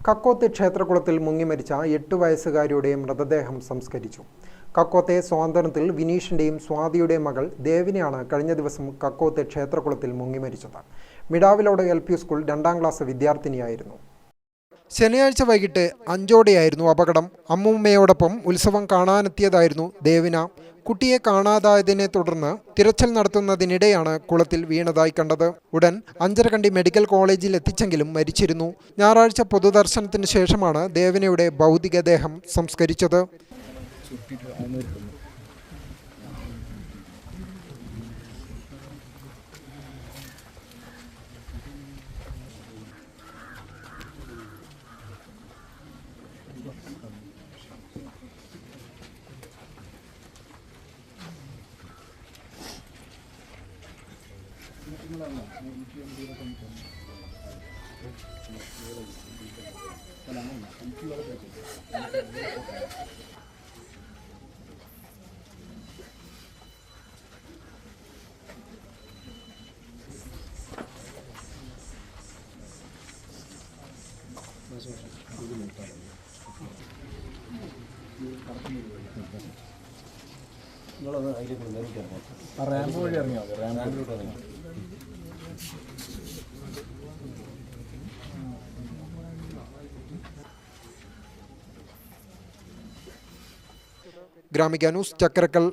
കക്കോത്തെ ക്ഷേത്രകുളത്തിൽ മുങ്ങിമരിച്ച 8 വയസ്സുകാരിയുടെ മൃതദേഹം സംസ്കരിച്ചു. കക്കോത്തെ സ്വാതന്ത്ര്യത്തിൽ വിനീഷിൻ്റെയും സ്വാതിയുടെയും മകൾ ദേവിനെയാണ് കഴിഞ്ഞ ദിവസം കക്കോത്തെ ക്ഷേത്രകുളത്തിൽ മുങ്ങിമരിച്ചത്. മിടാവിലോട് LP സ്കൂൾ 2ാം ക്ലാസ് വിദ്യാർത്ഥിനിയായിരുന്നു. ശനിയാഴ്ച വൈകിട്ട് 5 അപകടം. അമ്മൂമ്മയോടൊപ്പം ഉത്സവം കാണാനെത്തിയതായിരുന്നു ദേവിന. കുട്ടിയെ കാണാതായതിനെ തുടർന്ന് തിരച്ചിൽ നടത്തുന്നതിനിടെയാണ് കുളത്തിൽ വീണതായി കണ്ടത്. ഉടൻ അഞ്ചരക്കണ്ടി മെഡിക്കൽ കോളേജിൽ എത്തിച്ചെങ്കിലും മരിച്ചിരുന്നു. ഞായറാഴ്ച പൊതുദർശനത്തിന് ശേഷമാണ് ദേവിനയുടെ ഭൗതികദേഹം സംസ്കരിച്ചത്. റാമ്പ് വഴി ഇറങ്ങിയോ? റാമ്പിലോട്ട് ഇറങ്ങി. ഗ്രാമിക ന്യൂസ്, ചക്കരക്കൽ.